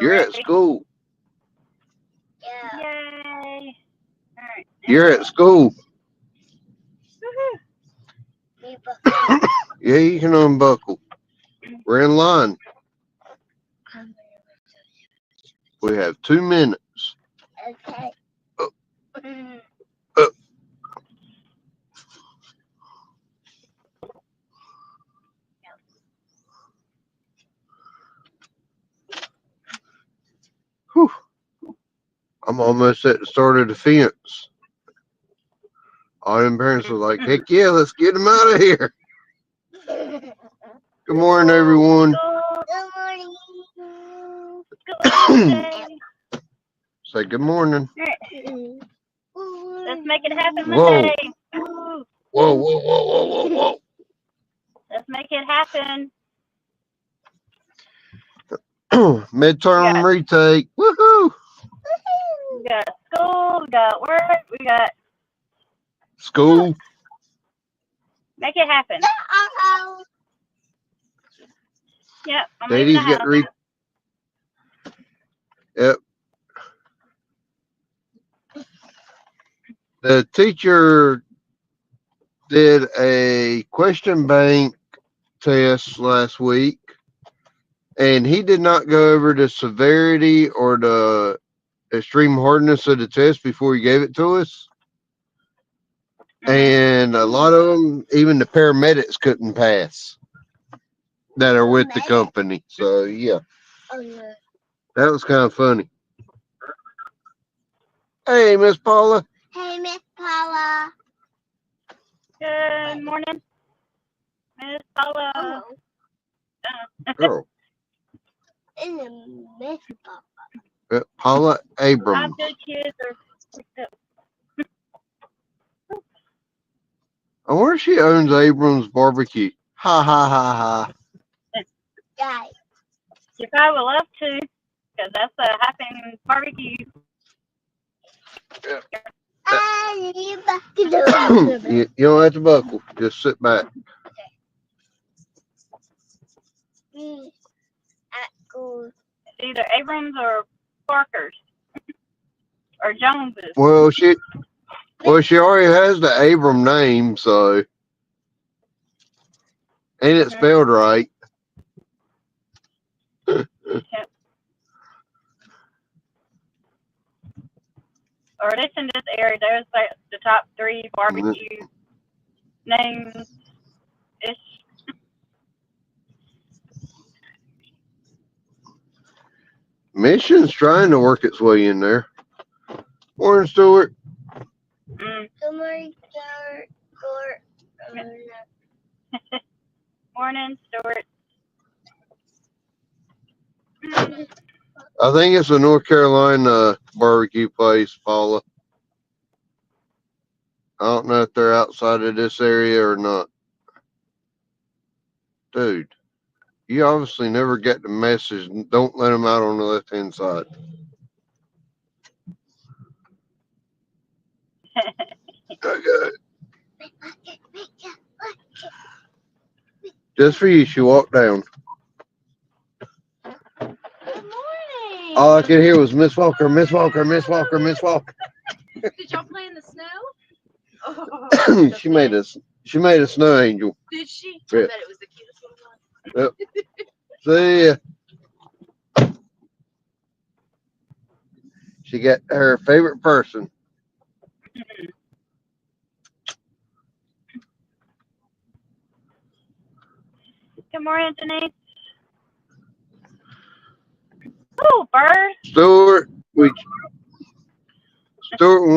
You're at school. Yeah. Yay. All right. You're at school. Yeah, you can unbuckle. We're in line. We have 2 minutes. Okay. Whew. I'm almost at the start of the fence. All them parents were like, heck yeah, let's get them out of here. Good morning, everyone. Good morning. Say good morning. Let's make it happen Whoa. Monday. Whoa, whoa, whoa, whoa, whoa, whoa. Let's make it happen. Midterm retake. Woohoo! We got school, we got work, we got School. make it happen. Yep, I'm Daddy's leaving the got house. Yep. The teacher did a question bank test last week, and he did not go over the severity or the extreme hardness of the test before he gave it to us. And a lot of them, even the paramedics couldn't pass that are with the company. So, yeah, Oh, yeah. that was kind of funny. Hey, Miss Paula. Hey, Miss Paula. Good morning, Miss Paula. Girl. In the Miss Paula. Paula Our Abrams. good kids are picked up. I wonder if she owns Abrams Barbecue. Ha ha ha Guys. If I would love to, because that's a hopping barbecue. I need back ha. You don't have to buckle. Just sit back. At school. Either Abrams or Parker's or Jones's. Well, she already has the Abram name, so ain't it spelled right? Yep. Or at least in this area, there's like the top 3 barbecue names. Ish. Mission's trying to work its way in there. Morning, Stuart. Mm. Good morning, Morning, Stuart. I think it's a North Carolina barbecue place, Paula. I don't know if they're outside of this area or not. Dude, you obviously never get the message. Don't let them out on the left-hand side. Okay. Just for you, she walked down. Good morning. All I could hear was Miss Walker, Miss Walker, Miss Walker, Miss Walker. Did y'all play in the snow? Oh, She made a snow angel. Did she? Yeah. I bet it was the cutest little one. Yep. See ya. She got her favorite person. Good morning, Denise. Oh, bird. Stuart, when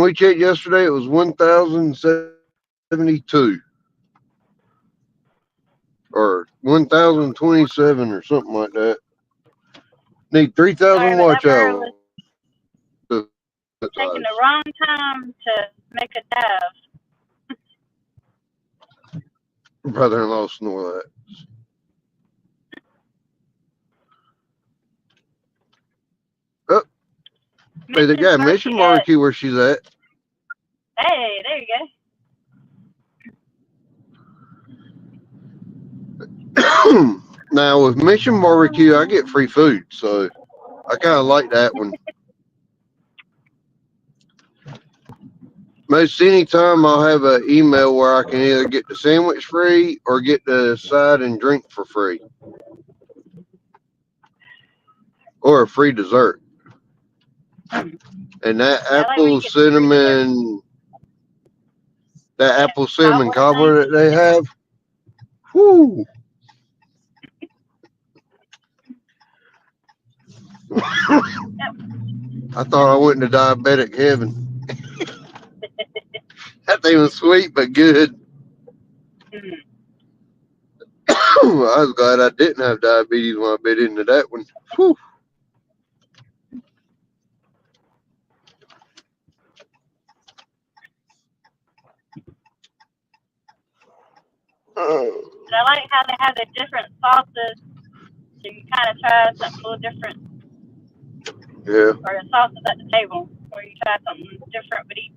we checked yesterday, it was 1,072 or 1,027 or something like that. Need 3,000 watch hours. Taking the wrong time to make a dive. Brother-in-law snore that. Oh, hey, they got Mission Barbecue where she's at. Hey, there you go. Now with Mission Barbecue, I get free food, so I kind of like that one. Most any time I'll have an email where I can either get the sandwich free or get the side and drink for free, or a free dessert. And that I like when you apple get the free dessert. cinnamon, that Yeah, apple cinnamon cobbler cobbler that they have. Whoo! I thought I went into diabetic heaven. That thing was sweet but good. thing. I was glad I didn't have diabetes when I bit into that one. Whew. Oh, But I like how they have the different sauces. So you can kind of try something a little different, yeah. or the sauces at the table, where you try something different with each.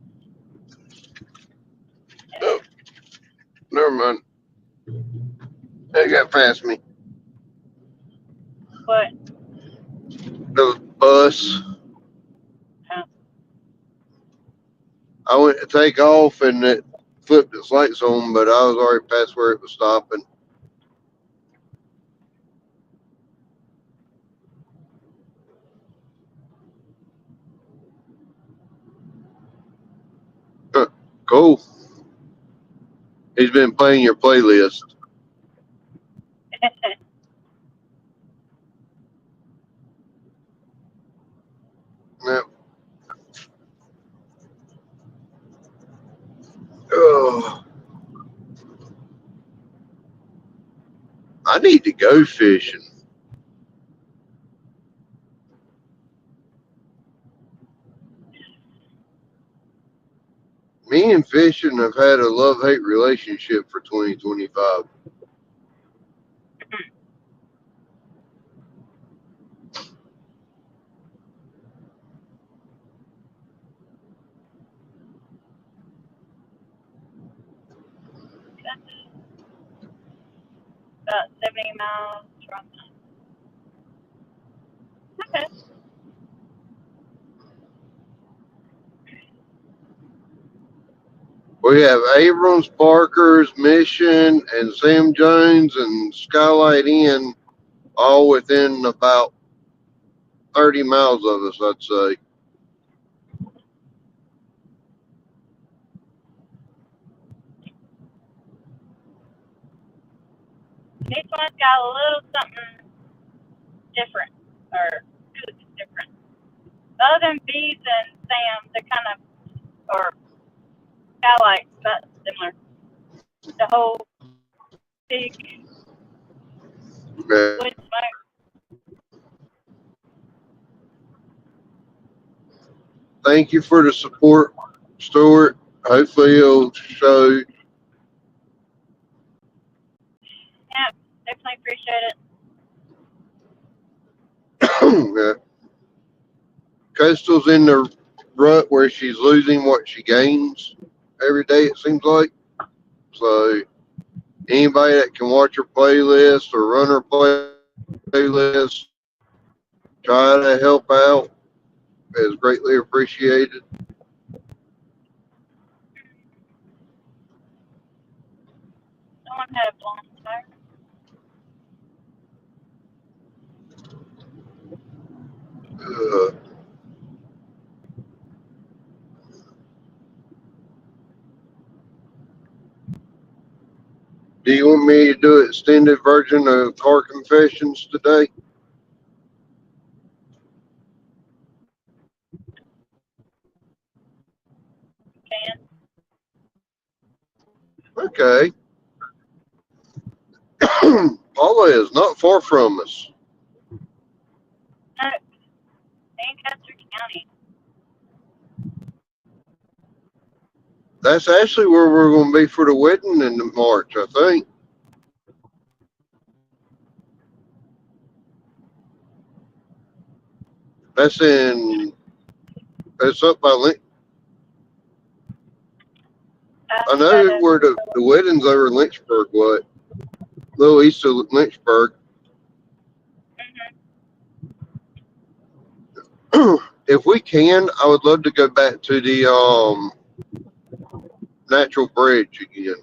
Oh, never mind. They got past me. But The bus. uh, I went to take off and it flipped its lights on, but I was already past where it was stopping. Cool. He's been playing your playlist. Yep. Oh, I need to go fishing. Me and fishing have had a love-hate relationship for 2025. about 70 miles from. Okay. We have Abrams, Parker's, Mission, and Sam Jones and Skylight Inn all within about 30 miles of us, I'd say. Each one's got a little something different, or good different. Other than Bees and Sam, they're kind of, or Skylight, but similar. The whole big Yeah. wood smoke. Thank you for the support, Stuart. Hopefully it'll show. Yeah, definitely appreciate it. Yeah. Coastal's in the rut where she's losing what she gains every day, it seems like. So anybody that can watch her playlist or run her playlist, try to help out is greatly appreciated. Someone had a blonde tire. Uh, do you want me to do an extended version of Car Confessions today? Can. Okay. Paula is not far from us. No, Lancaster County. That's actually where we're going to be for the wedding in March, I think. That's in, it's up by Lynch. I know Outside of, where the wedding's over in Lynchburg, what? A little east of Lynchburg. mm-hmm. if we can, I would love to go back to the natural bridge again.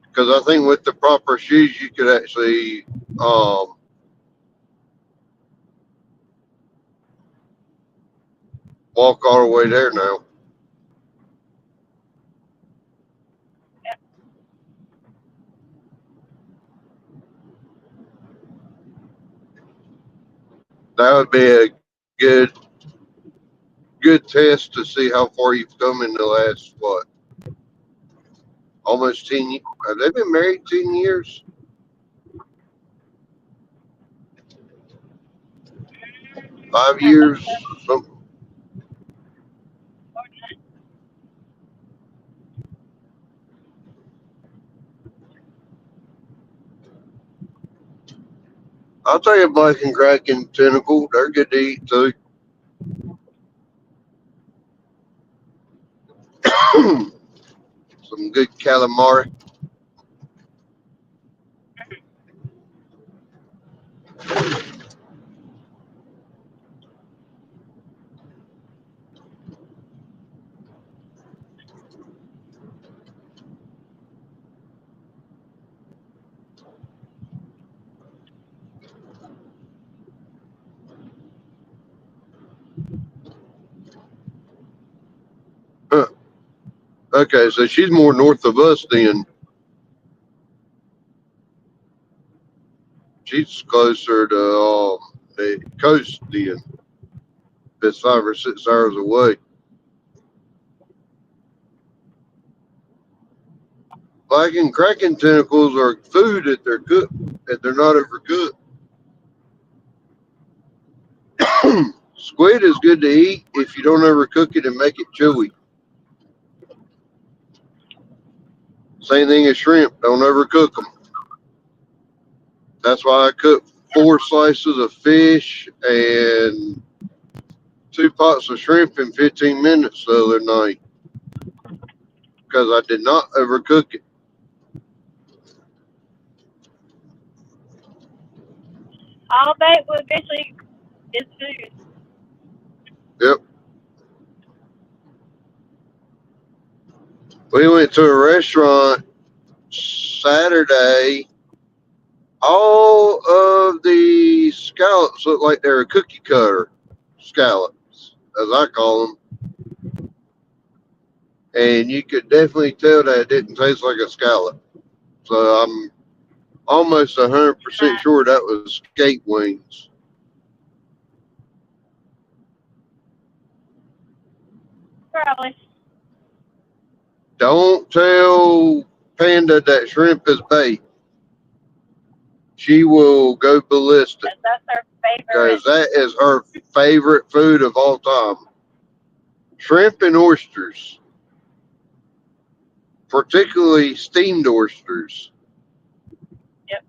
Because I think with the proper shoes, you could actually walk all the way there now. That would be a good good test to see how far you've come in the last what, almost 10 years. Have they been married 10 years? 5 years? Something. I'll tell you, Black and Kraken Tentacle, they're good to eat too. Some good calamari. Huh. Okay, so she's more north of us then. She's closer to the coast then. It's 5 or 6 hours away. Black and Kraken tentacles are food if they're cooked, if they're not overcooked. Squid is good to eat if you don't overcook it and make it chewy. Same thing as shrimp. Don't overcook them. That's why I cooked 4 slices of fish and 2 pots of shrimp in 15 minutes the other night because I did not overcook it. All bait will eventually is food. Yep. We went to a restaurant Saturday. All of the scallops look like they're a cookie cutter scallops, as I call them. And you could definitely tell that it didn't taste like a scallop. So I'm almost 100% sure that was skate wings. Probably. Don't tell Panda that shrimp is bait. She will go ballistic That's her because favorite. that is her favorite food of all time. Shrimp and oysters, particularly steamed oysters. Yep.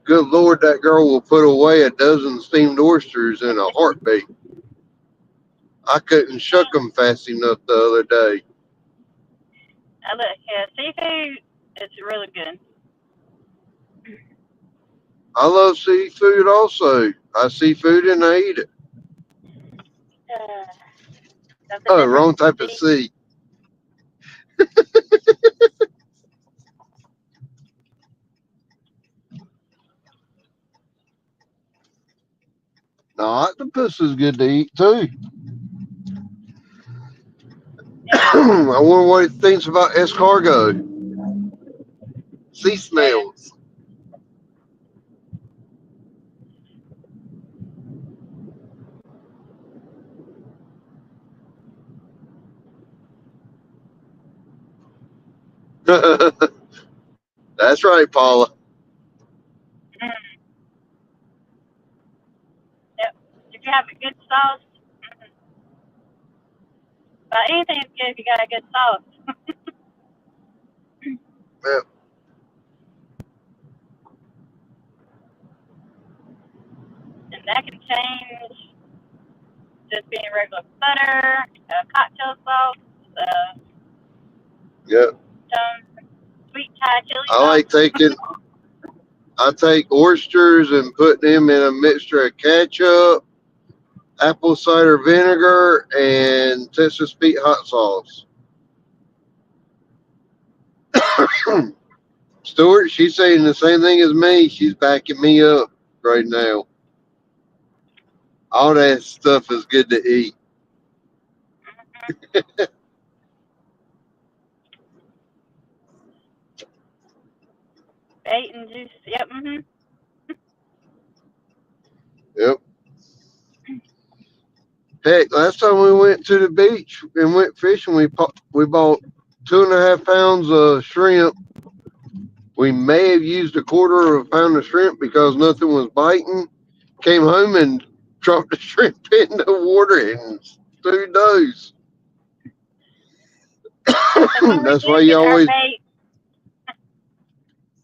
Good Lord, that girl will put away a dozen steamed oysters in a heartbeat. I couldn't shuck them fast enough the other day. Look, yeah, seafood is really good. I love seafood also. I see food and I eat it. That's a Oh, different wrong type of sea. sea. No, octopus is good to eat too. I wonder what he thinks about escargot. Sea snails. That's right, Paula. Mm. Yep. If you have a good sauce, but anything's good if you got a good sauce. Yep. And that can change just being regular butter, cocktail sauce, Yep. some sweet Thai chili I sauce. like taking I take oysters and put them in a mixture of ketchup, apple cider vinegar, and Texas Pete hot sauce. Stuart, she's saying the same thing as me. She's backing me up right now. All that stuff is good to eat. Bait and juice. Yep. Yep. Heck, last time we went to the beach and went fishing, we bought 2.5 pounds of shrimp. We may have used a quarter of a pound of shrimp because nothing was biting. Came home and dropped the shrimp in the water and stewed those. That's why you always.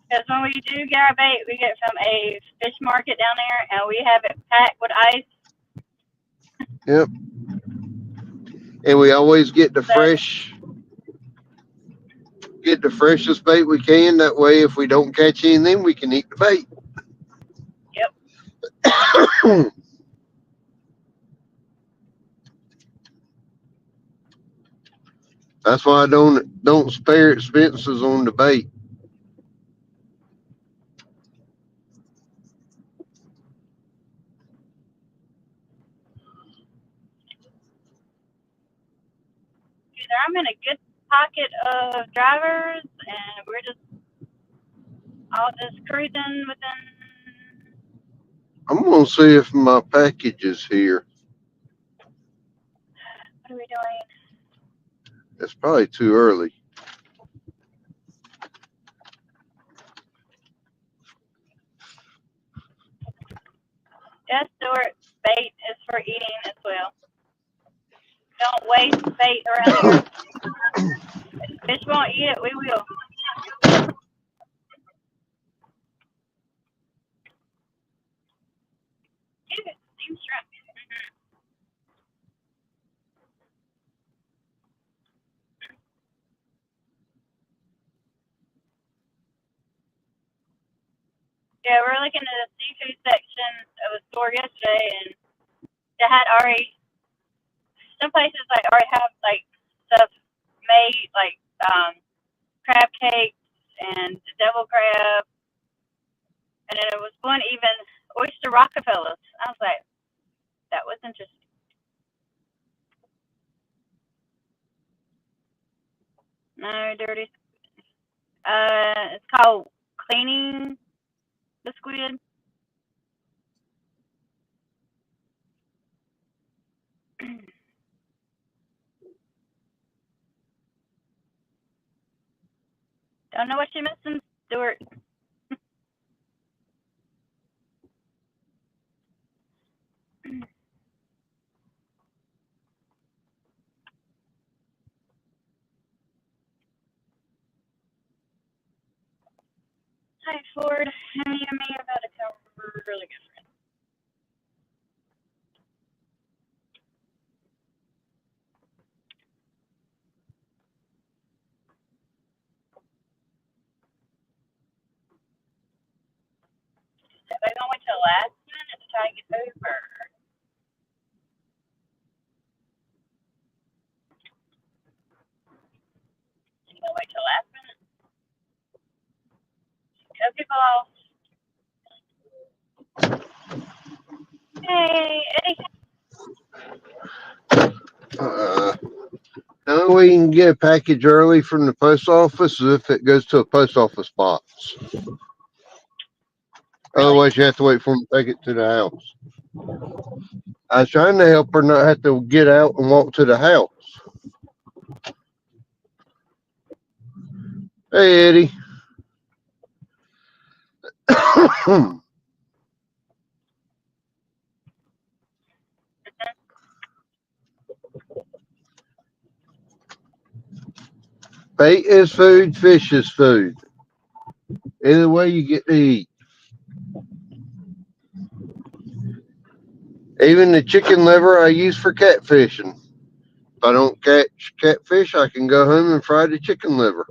Because when we do get our bait, we get from a fish market down there, and we have it packed with ice. Yep. And we always get the freshest bait we can. That way, if we don't catch anything, we can eat the bait. Yep. That's why I don't spare expenses on the bait. Either I'm in a good pocket of drivers, and we're just all just cruising within. I'm gonna see if my package is here. What are we doing? It's probably too early. Yes, Stuart, bait is for eating as well. Don't waste bait around here. If fish won't eat it, we will. Steamed shrimp. Yeah, we're looking at the seafood section of a store yesterday, and they had already, some places like already have like stuff made, like crab cakes and the devil crab, and then there was one even oyster Rockefellers. I was like, that was interesting. No dirty. It's called cleaning the squid. Don't know what you're missing, Stuart. Hi, Ford. Me and me about to cover really good friends. Everybody gonna wait till the last minute to try to get over. You gonna wait till the last minute? Cut people off. Hey, Eddie. The only way you can get a package early from the post office is if it goes to a post office box. Really? Otherwise, you have to wait for them to take it to the house. I was trying to help her not have to get out and walk to the house. Hey, Eddie. Bait is food, fish is food. Either way, you get to eat. Even the chicken liver I use for catfishing. If I don't catch catfish, I can go home and fry the chicken liver.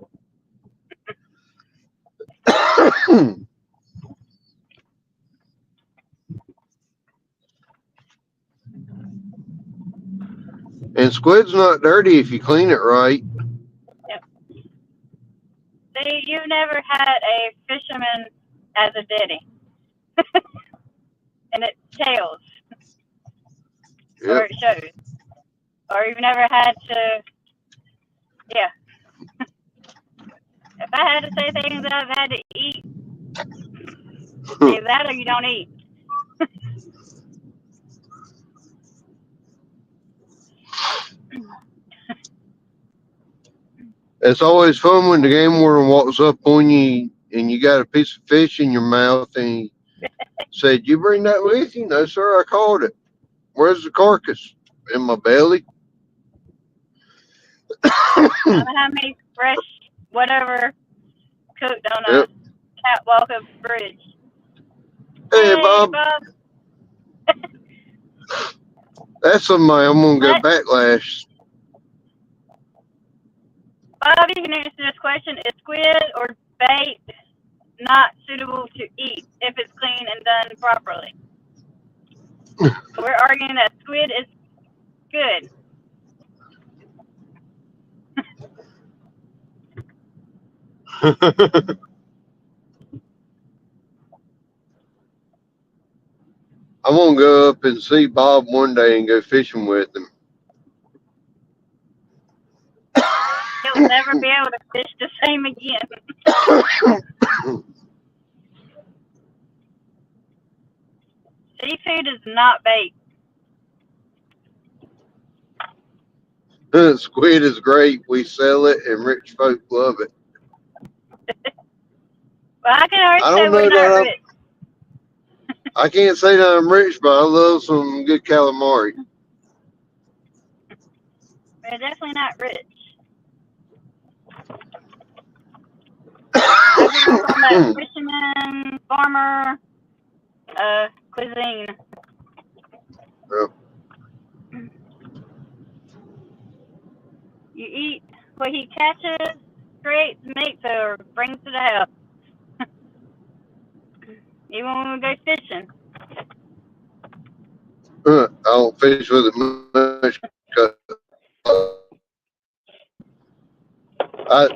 And squid's not dirty if you clean it right. Yep. See, you never had a fisherman as a daddy, and it tells, or Yep. it shows, or you've never had to. Yeah. If I had to say things that I've had to eat, either that or you don't eat. It's always fun when the game warden walks up on you and you got a piece of fish in your mouth and he said, "You bring that with you?" "No, sir, I caught it." "Where's the carcass?" "In my belly." I don't know how many fresh whatever cooked on a Yep. catwalk of bridge. "Hey, Hey, Bob, Bob. that's somebody I'm going to go What? backlash." Bob, you can answer this question. Is squid or bait not suitable to eat if it's clean and done properly? We're arguing that squid is good. I'm going to go up and see Bob one day and go fishing with him. He'll never be able to fish the same again. Seafood is not bait. Squid is great. We sell it and rich folk love it. Well, I can already I say don't we're know not that rich. I can't say that I'm rich, but I love some good calamari. We're definitely not rich. I grew up on that fisherman, farmer cuisine. Yep. You eat what he catches, creates, makes, or brings to the house. Even when we go fishing. I don't fish with it much. 'Cause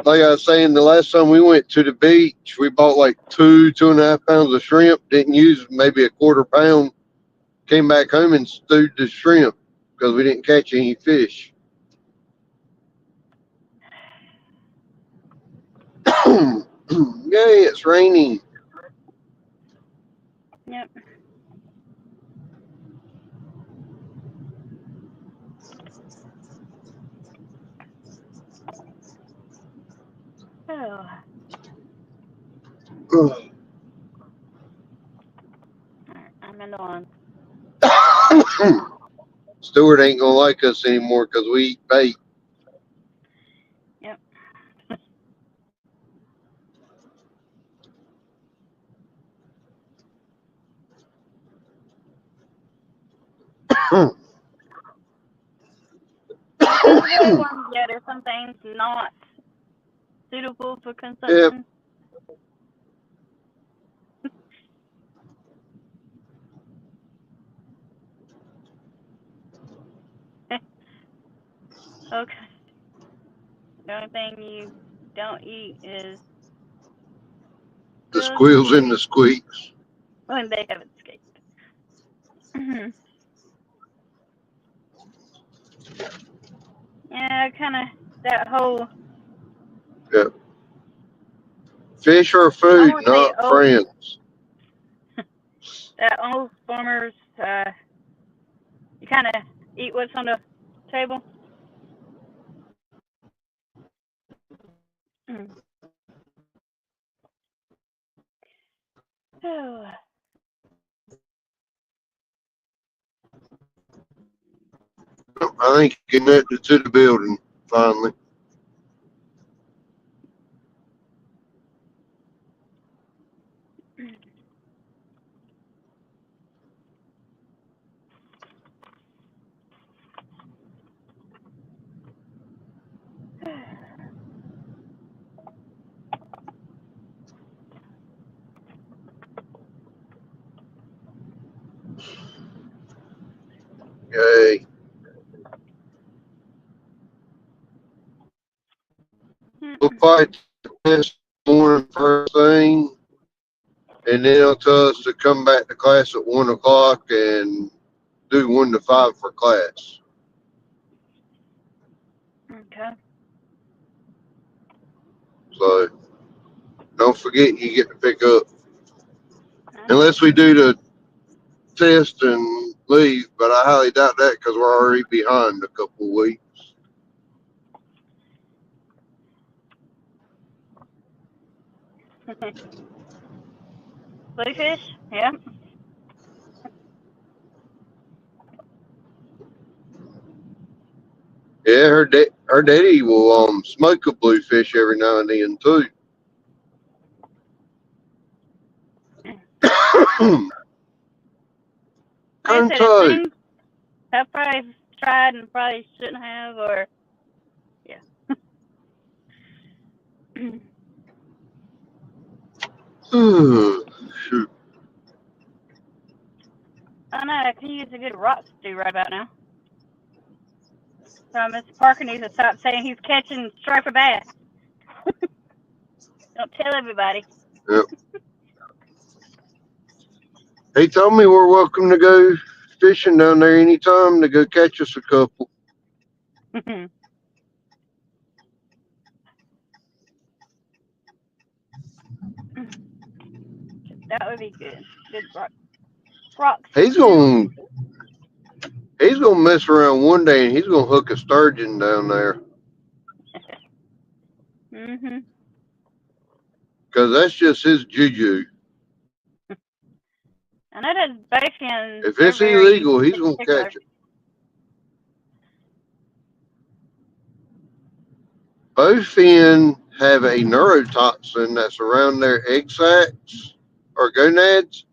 like I was saying, the last time we went to the beach, we bought like 2.5 pounds of shrimp. Didn't use maybe a quarter pound. Came back home and stewed the shrimp because we didn't catch any fish. Yay, it's raining. Yep. Oh. Alright, I'm in the one. Stewart ain't gonna like us anymore because we eat bait. Yep. That's the way one yeah, there's some things not suitable for Yep. consumption. Okay. The only thing you don't eat is The squills squeals and the squeaks. when they have escaped. Yeah, kind of that whole, Yep. Fish are I food, want to say not friends. that old farmers, you kind of eat what's on the table. Mm. Oh. I think he connected to the building finally. Yay. fight this morning first thing, and then they'll tell us to come back to class at 1 o'clock and do 1 to 5 for class. Okay. So don't forget you get to pick up. Unless we do the test and leave, but I highly doubt that because we're already behind a couple of weeks. Bluefish? Yeah. Yeah, her daddy will smoke a bluefish every now and then too. Like I said, Conto. it's things I probably tried and probably shouldn't have, or yeah. Shoot. I know, I could use a good rock stew right about now. So Mr. Parker needs to stop saying he's catching striper bass. Don't tell everybody. Yep. He told me we're welcome to go fishing down there anytime to go catch us a couple. That would be good. Good rock He's stew. gonna mess around one day and he's gonna hook a sturgeon down there. Mhm. Because that's just his juju. I know that bowfins, If they're it's very illegal, he's gonna particular. catch it. Bowfin have a neurotoxin that's around their egg sacs or gonads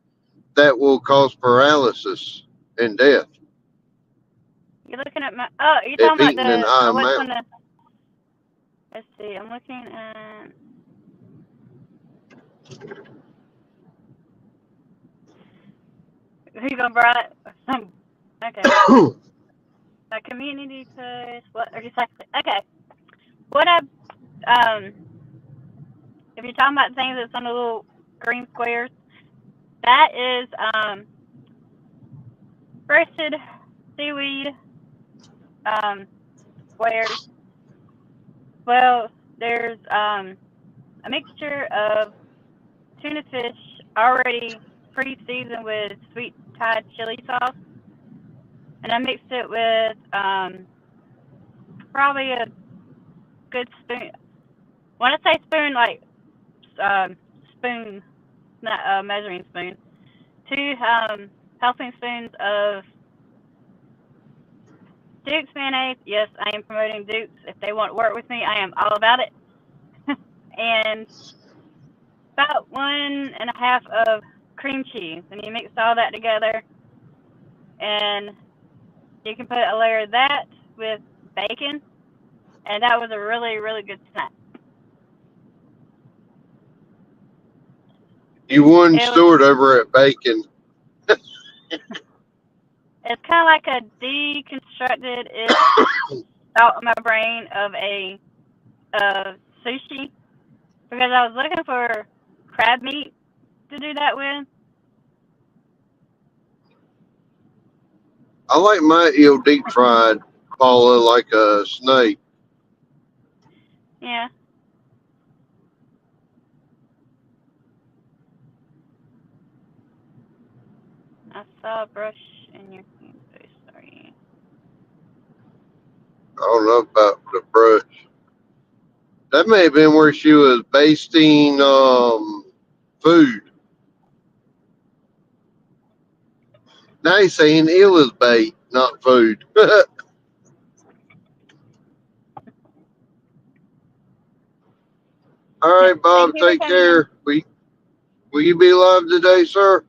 that will cause paralysis and death You're looking at my. Oh, you're if talking about eaten in the. high I what's on amounts. the. Let's see. I'm looking at. Who gonna brought it? Okay. A community post. What? Or just like. Okay. What I if you're talking about things that's on the little green squares, that is roasted seaweed squares. Well, there's a mixture of tuna fish already pre-seasoned with sweet Thai chili sauce, and I mixed it with probably a good spoon. When I say spoon, like spoon, not a measuring spoon, 2 helping spoons of Duke's mayonnaise. Yes, I am promoting Duke's. If they want to work with me, I am all about it. And about 1.5 of cream cheese, and you mix all that together, and you can put a layer of that with bacon, and that was a really, really good snack. You won It was. Stewart over at Bacon. It's kind of like a deconstructed-ish thought in my brain of a sushi, because I was looking for crab meat to do that with. I like my eel deep fried, Paula, like a snake. Yeah. I saw a brush in your face. Sorry. I don't know about the brush. That may have been where she was basting food. Now he's saying eel is bait, not food. All right, Thank Bob, you for take coming in. care. Will you be live today, sir?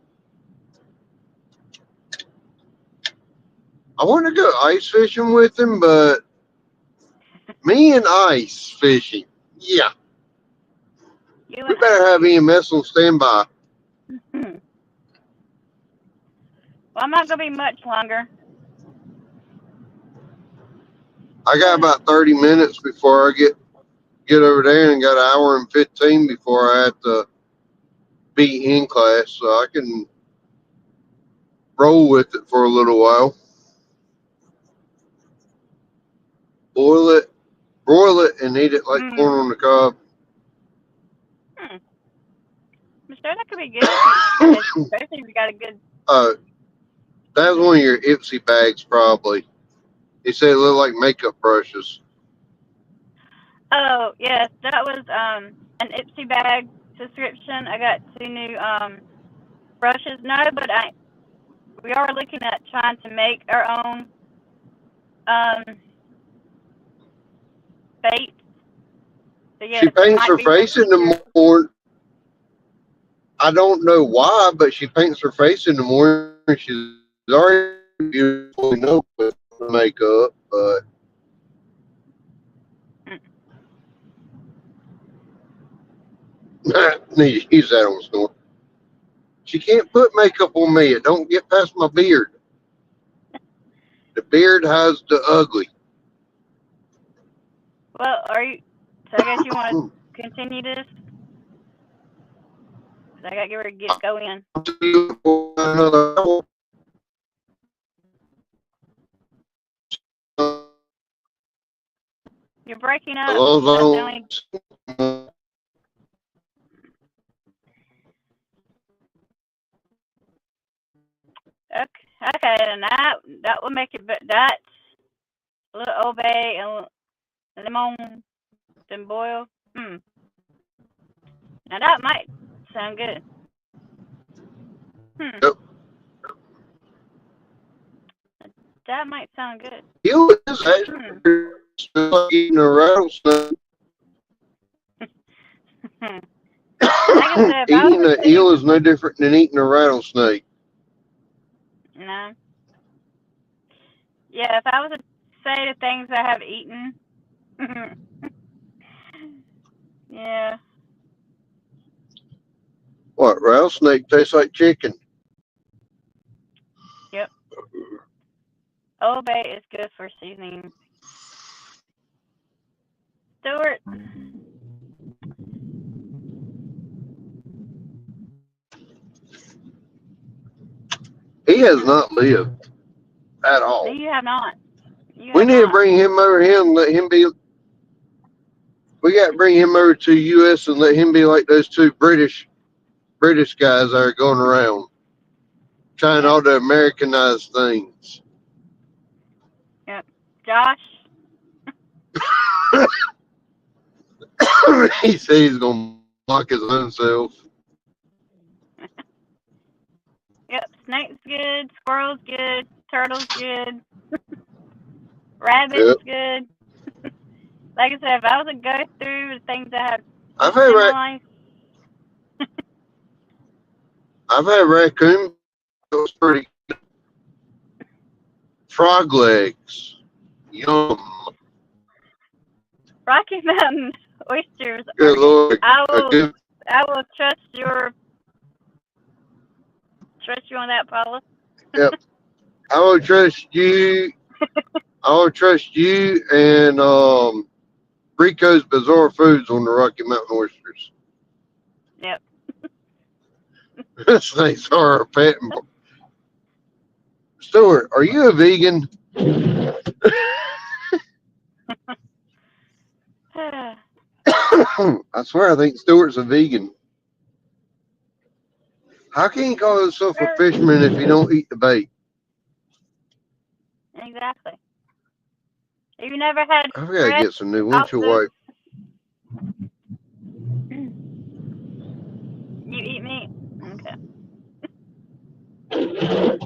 I want to go ice fishing with him, but me and ice fishing, yeah. You We and better have EMS on standby. well, I'm not gonna be much longer. I got about 30 minutes before I get get over there and got an hour and 15 before I have to be in class, so I can roll with it for a little while. Boil it, broil it, and eat it like corn on the cob. I'm sure that could be good, especially if you got a good. That was one of your Ipsy bags, probably. He said it looked like makeup brushes. Oh yes, that was an Ipsy bag subscription. I got 2 new brushes. No, but we are looking at trying to make our own bait. So yes, She paints her face in the morning. I don't know why, but she paints her face in the morning. She's already beautiful enough with makeup, but need to use that on the store. She can't put makeup on me. It don't get past my beard. The beard hides the ugly. Well, are you? So I guess you want to continue this. I got to get ready to go in. You're breaking up. Okay, and that will make it. But that's a little Old Bay and lemon and boil. Now that might sound good. Yep. That might sound good. You is actually like eating a rattlesnake. Eating an eel is no different than eating a rattlesnake. No. Yeah, if I was to say the things I have eaten, yeah. What, rattlesnake tastes like chicken? Yep. Old Bay is good for seasoning. Stuart. He has not lived at all. You have not. We need to bring him over here and let him be. We got to bring him over to the U.S. and let him be like those 2 British guys that are going around trying all the Americanized things. Yep. Josh. He said he's going to block his own self. Yep. Snake's good. Squirrel's good. Turtle's good. Rabbit's good. Like I said, if I was to go through the things I have I've in my life. I've had raccoon. It was pretty good. Frog legs. Yum. Rocky Mountain oysters. Good Lord. I will trust you on that, Paula. Yep. I will trust you. I will trust you and Rico's Bizarre Foods on the Rocky Mountain oysters. Yep. Snakes are a pet. Stuart, are you a vegan? I swear I think Stuart's a vegan. How can you call yourself a fisherman if you don't eat the bait? Exactly. You never had I've got to get some new windshield wipe. You eat meat? Okay.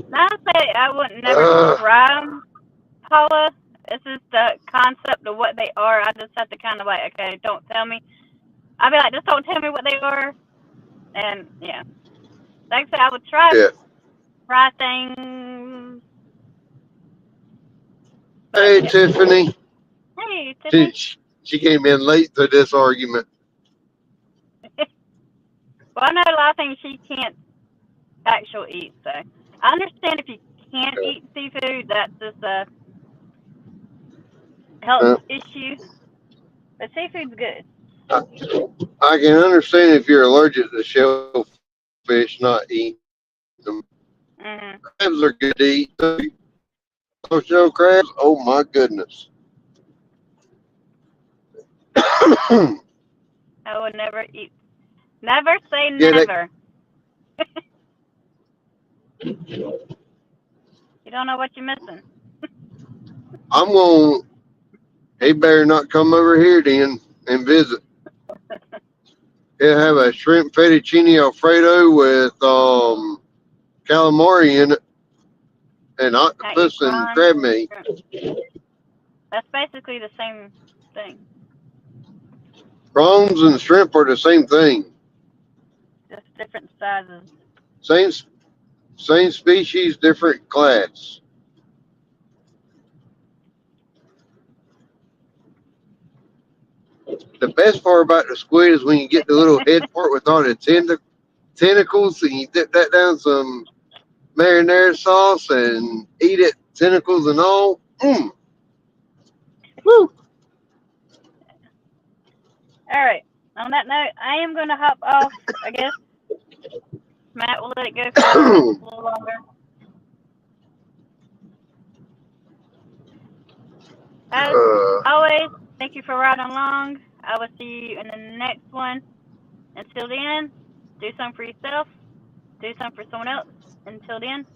Not say I wouldn't never try them, Paula. It's just the concept of what they are. I just have to kind of like, okay, don't tell me. I'd be like, just don't tell me what they are. And yeah, like I said, I would try things. Hey, Tiffany. Hey, Tiffany. She came in late to this argument. Well, I know a lot of things she can't actually eat, so I understand if you can't eat seafood, that's just a health issue. But seafood's good. I, I can understand if you're allergic to shellfish not eating them. Mhm. Crabs are good to eat too. Those shell crabs, oh my goodness. I would never eat. Never say Yeah, that, never. You don't know what you're missing. I'm going to, he better not come over here then and visit. He'll have a shrimp fettuccine alfredo with calamari in it and I eat octopus and prawns crab and meat. shrimp. That's basically the same thing, Prawns and shrimp are the same thing. just different sizes. Same same species, different class. The best part about the squid is when you get the little head part with all the tentacles, and you dip that down some marinara sauce and eat it, tentacles and all. Woo. All right. On that note, I am going to hop off. I guess Matt will let it go for a little longer. As uh, always, thank you for riding along. I will see you in the next one. Until then, do something for yourself. Do something for someone else. Until then,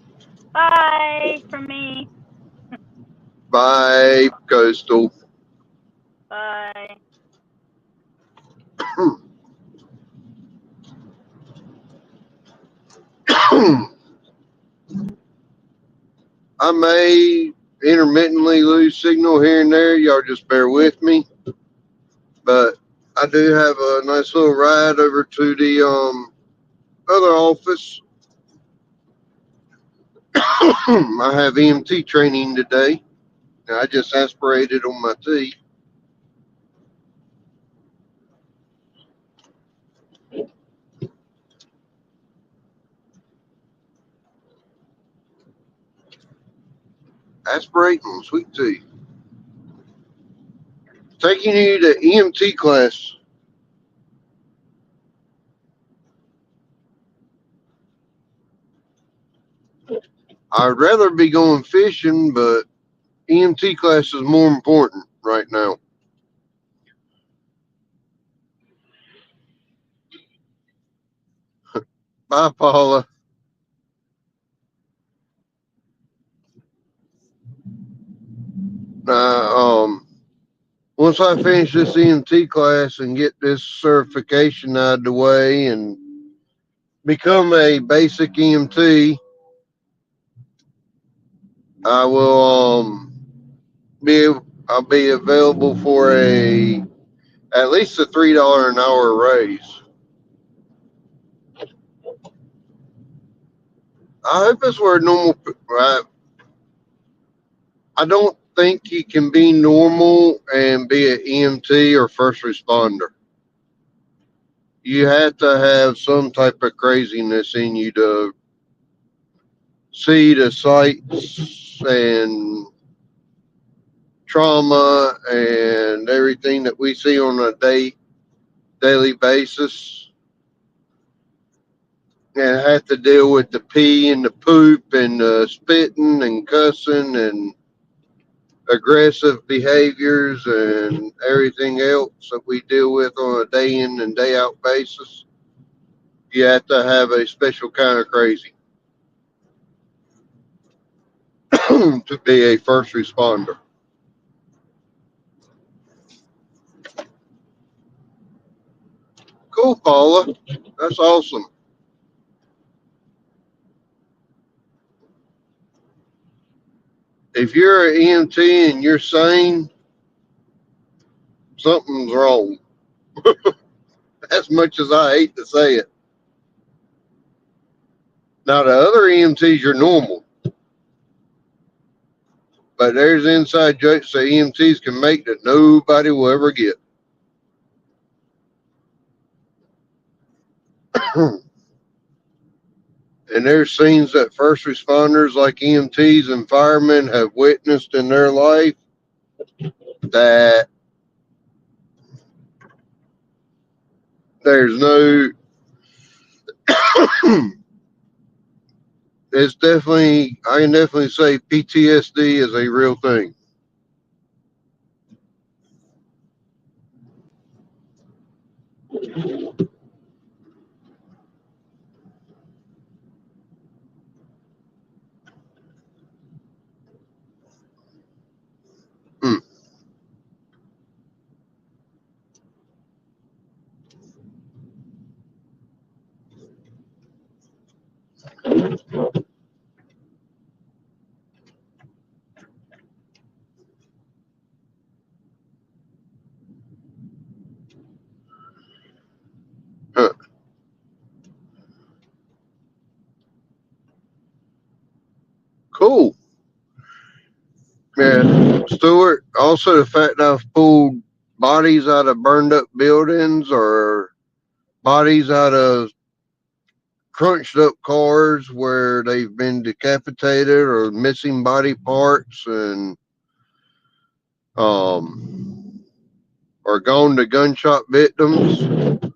bye from me. Bye, Coastal. Bye. I may intermittently lose signal here and there. Y'all just bear with me. But I do have a nice little ride over to the other office. I have EMT training today. I just aspirated on my tea. Aspirating on sweet tea. Taking you to EMT class. I'd rather be going fishing, but EMT class is more important right now. Bye, Paula. Um, once I finish this EMT class and get this certification out of the way and become a basic EMT, I will I'll be available for a at least a $3 an hour raise. I hope it's where normal. I don't think you can be normal and be an EMT or first responder. You have to have some type of craziness in you to see the sights and trauma and everything that we see on a daily basis, and have to deal with the pee and the poop and the spitting and cussing and aggressive behaviors and everything else that we deal with on a day in and day out basis. You have to have a special kind of crazy to be a first responder. Cool, Paula. That's awesome. If you're an EMT and you're sane, something's wrong. As much as I hate to say it. Now, the other EMTs are normal, but there's inside jokes that EMTs can make that nobody will ever get. And there's scenes that first responders like EMTs and firemen have witnessed in their life that There's no. It's definitely. I can definitely say PTSD is a real thing. Mm. Huh. Cool. Yeah, Stuart. Also, the fact that I've pulled bodies out of burned up buildings or bodies out of crunched up cars where they've been decapitated or missing body parts and um or gone to gunshot victims.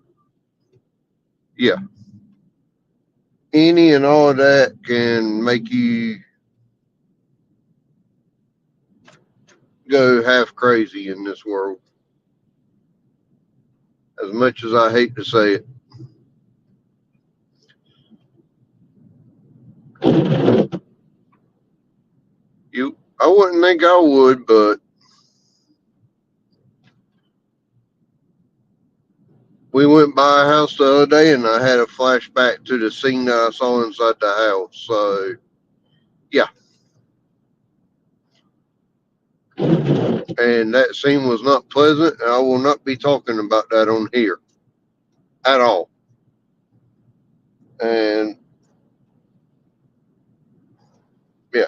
Yeah, any and all of that can make you go half crazy in this world. As much as I hate to say it, I wouldn't think I would, but we went by a house the other day and I had a flashback to the scene that I saw inside the house. So, yeah. And that scene was not pleasant. And I will not be talking about that on here at all. And, yeah,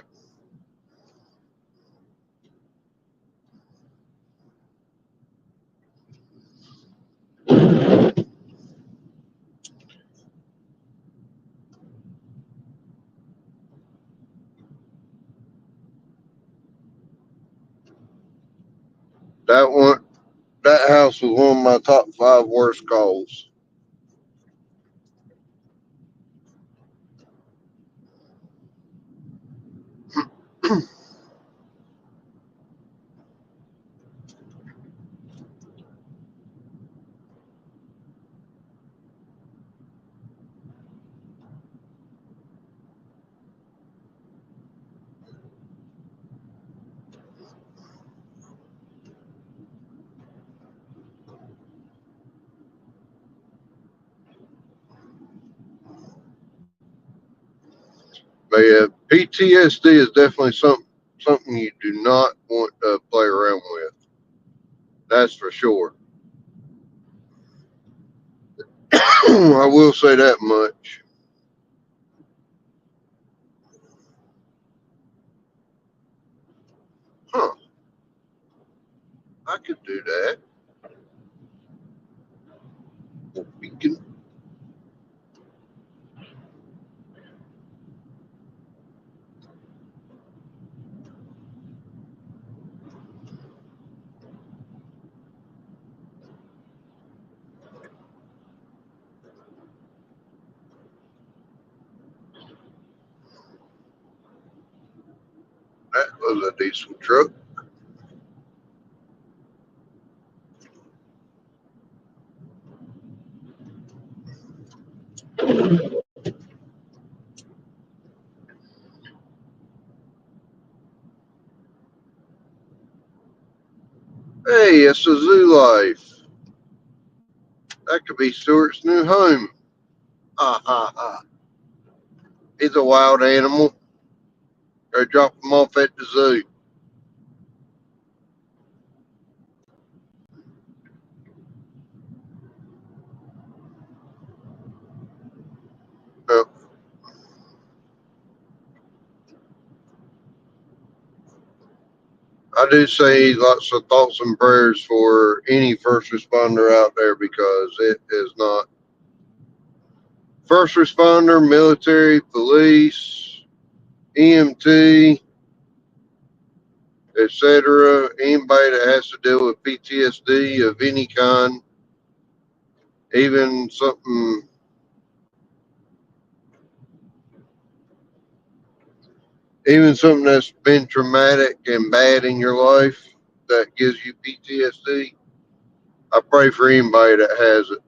that one, that house was one of my top 5 worst calls. But yeah, PTSD is definitely something you do not want to play around with. That's for sure. I will say that much. Huh, I could do that. We can, that was a diesel truck. Hey, it's a zoo life. That could be Stuart's new home. Ha ha ha. He's a wild animal. Or drop him off at the zoo. Uh, I do say lots of thoughts and prayers for any first responder out there because it is not first responder, military, police, EMT, etc. Anybody that has to deal with PTSD of any kind, Even something, even something that's been traumatic and bad in your life that gives you PTSD. I pray for anybody that has it.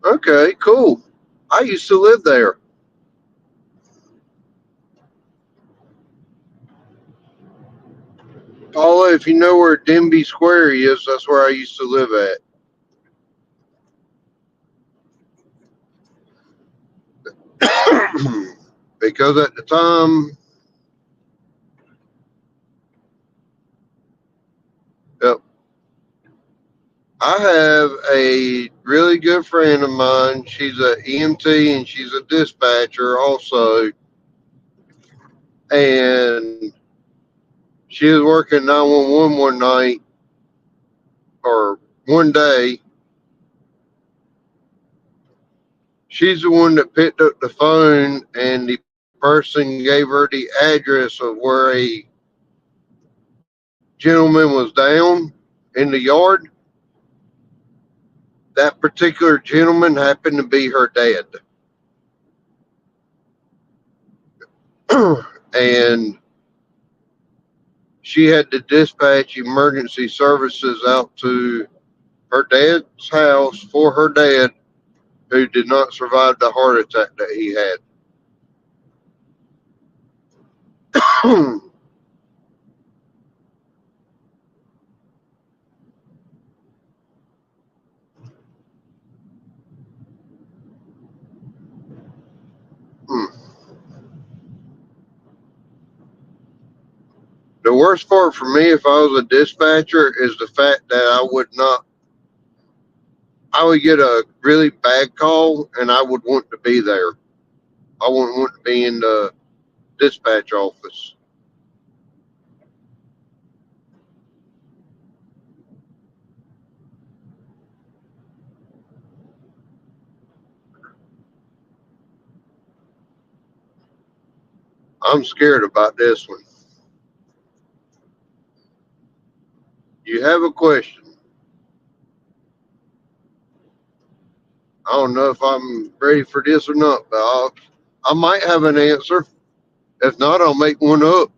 Okay, cool. I used to live there. Paula, if you know where Denby Square is, that's where I used to live at. Because at the time, yep, I have a really good friend of mine. She's a EMT and she's a dispatcher also. And she was working 911 one night or one day. She's the one that picked up the phone and the person gave her the address of where a gentleman was down in the yard. That particular gentleman happened to be her dad. And she had to dispatch emergency services out to her dad's house for her dad, who did not survive the heart attack that he had. The worst part for me, if I was a dispatcher, is the fact that I would get a really bad call and I would want to be there. I wouldn't want to be in the dispatch office. I'm scared about this one. You have a question. I don't know if I'm ready for this or not, but I might have an answer. If not, I'll make one up.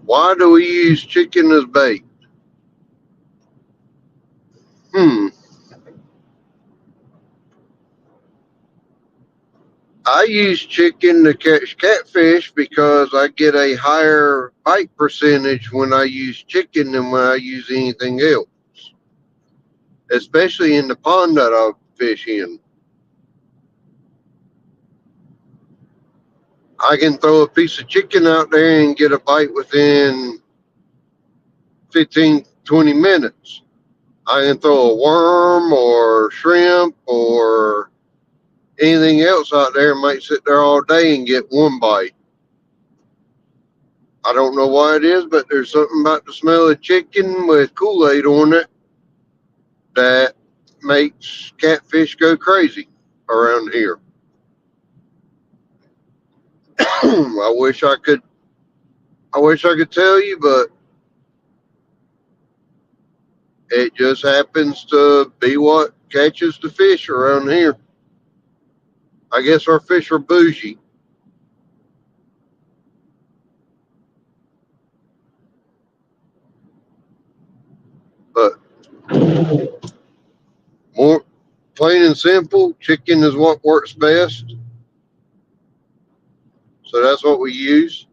Why do we use chicken as bait? Hmm. I use chicken to catch catfish because I get a higher bite percentage when I use chicken than when I use anything else, especially in the pond that I fish in. I can throw a piece of chicken out there and get a bite within 15, 20 minutes. I can throw a worm or shrimp or anything else out there and might sit there all day and get one bite. I don't know why it is, but there's something about the smell of chicken with Kool-Aid on it that makes catfish go crazy around here. I wish I could tell you, but it just happens to be what catches the fish around here. I guess our fish are bougie, but more plain and simple, chicken is what works best. So that's what we use.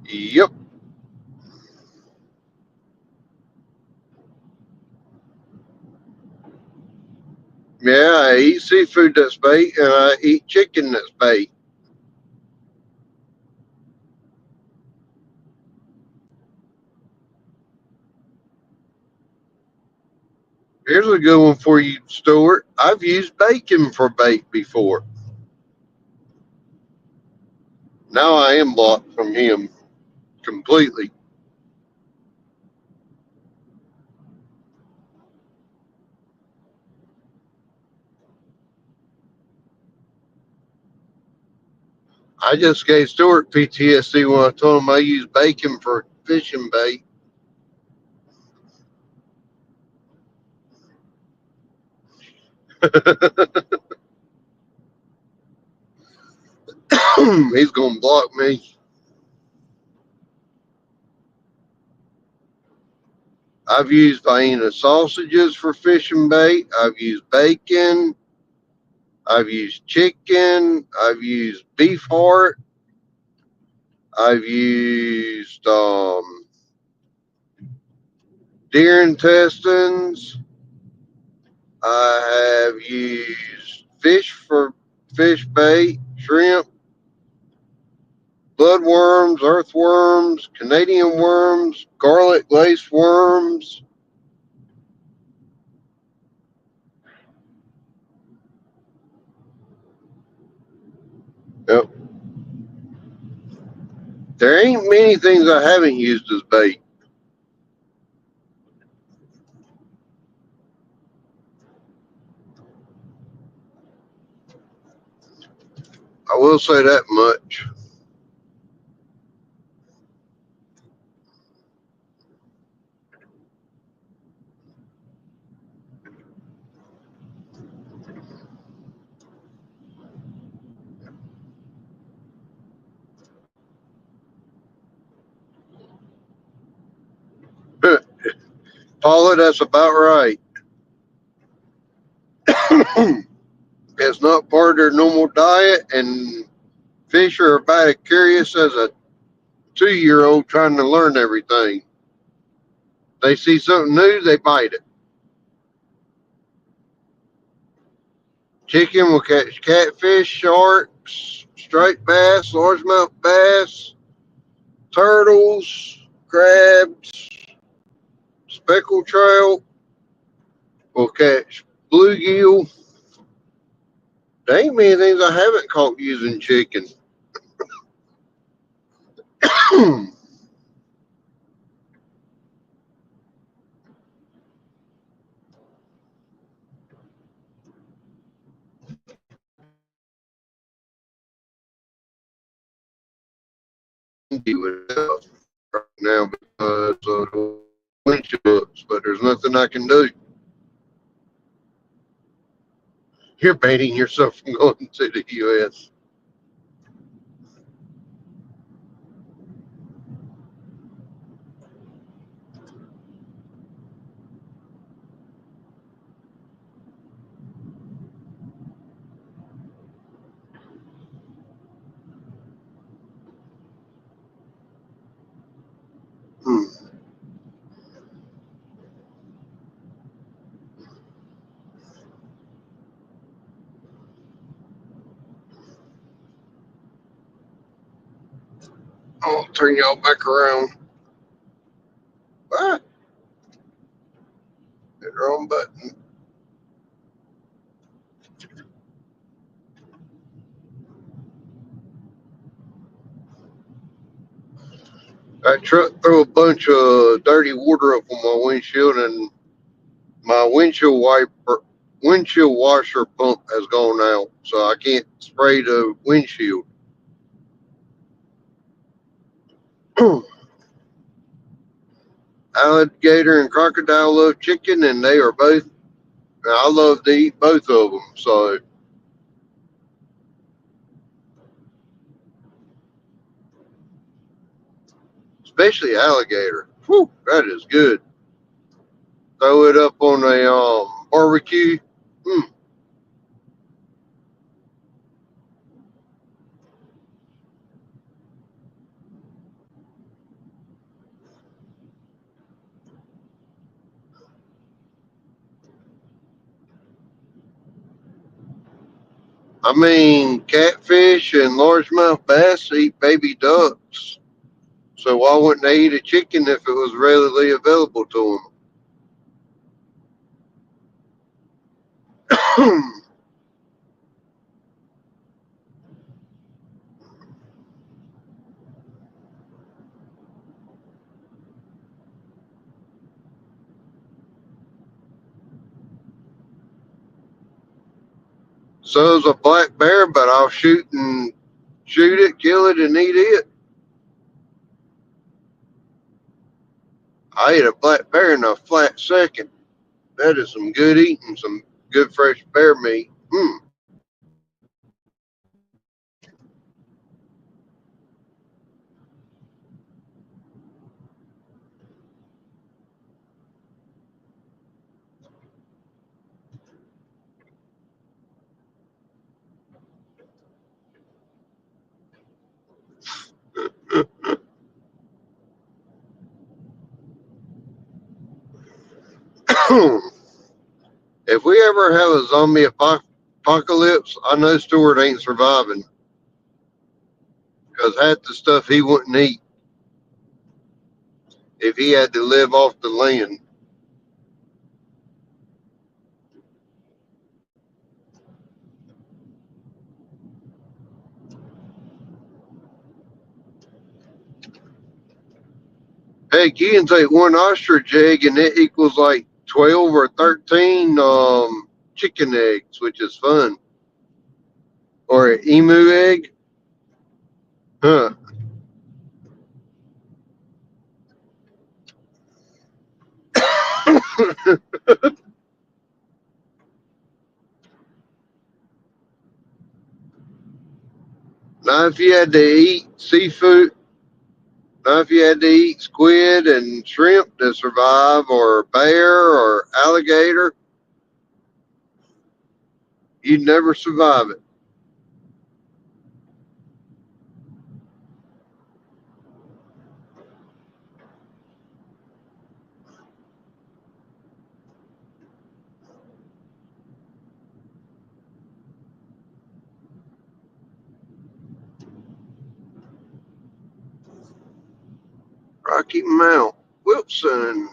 Yep. Yeah, I eat seafood that's bait and I eat chicken that's bait. Here's a good one for you, Stuart. I've used bacon for bait before. Now I am blocked from him completely. I just gave Stuart PTSD when I told him I use bacon for fishing bait. He's going to block me. I've used Vienna sausages for fishing bait. I've used bacon. I've used chicken. I've used beef heart. I've used deer intestines. I have used fish for fish bait, shrimp, bloodworms, earthworms, Canadian worms, garlic lace worms. Yep. There ain't many things I haven't used as bait. I will say that much. Paula, that's about right. It's not part of their normal diet, and fish are about as curious as a 2-year-old trying to learn everything. They see something new, they bite it. Chicken will catch catfish, sharks, striped bass, largemouth bass, turtles, crabs, speckled trout. Will catch bluegill. There ain't many things I haven't caught using chicken. Right now because of the windshield books, but there's nothing I can do. You're baiting yourself from going to the U.S. Hmm. I'll turn y'all back around. Ah, hit the wrong button. That truck threw a bunch of dirty water up on my windshield, and my windshield washer pump has gone out, so I can't spray the windshield. Alligator and crocodile love chicken, and they are both. I love to eat both of them. So, especially alligator. Whew, that is good. Throw it up on a barbecue. Mm. I mean, catfish and largemouth bass eat baby ducks. So why wouldn't they eat a chicken if it was readily available to them? So is a black bear, but I'll shoot it, kill it, and eat it. I ate a black bear in a flat second. That is some good eating, some good fresh bear meat. If we ever have a zombie apocalypse, I know Stewart ain't surviving because half the stuff he wouldn't eat if he had to live off the land. Heck, you can take one ostrich egg and it equals like 12 or 13 chicken eggs, which is fun. Or an emu egg. Huh. Now, if you had to eat seafood, now if you had to eat squid and shrimp to survive, or bear or alligator, you'd never survive it. Rocky Mount, Wilston.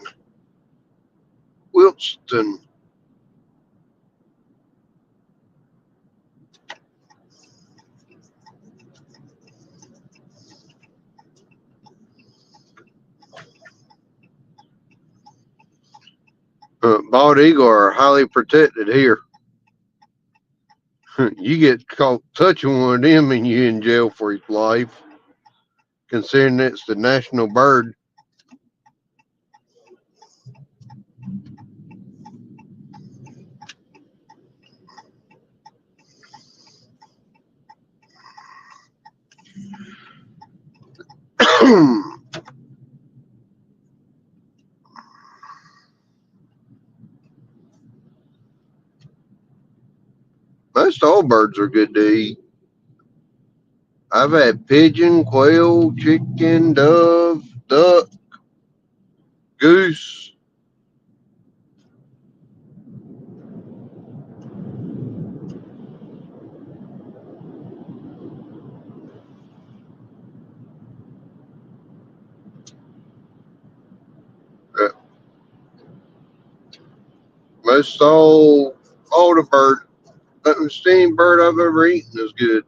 Bald eagle are highly protected here. You get caught touching one of them and you're in jail for your life, considering it's the national bird. Most all birds are good to eat. I've had pigeon, quail, chicken, dove, duck, goose. Uh, most all the bird, any bird I've ever eaten is good.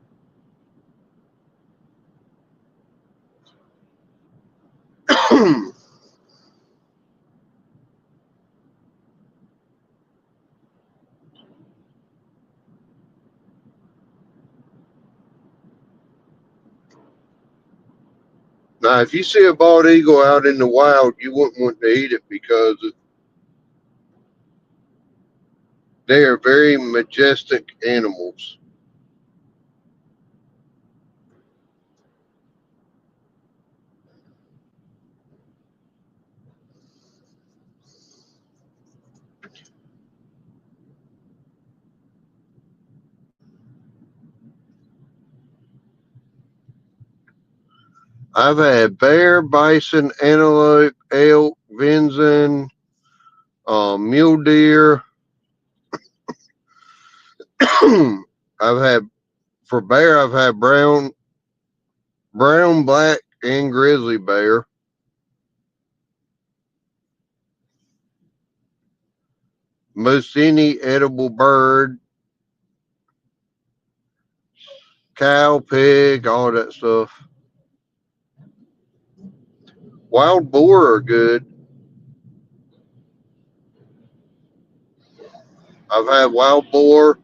Now, if you see a bald eagle out in the wild, you wouldn't want to eat it because they are very majestic animals. I've had bear, bison, antelope, elk, venison, mule deer. I've had for bear. I've had brown, black, and grizzly bear. Most any edible bird cow, pig, all that stuff. Wild boar are good. I've had wild boar.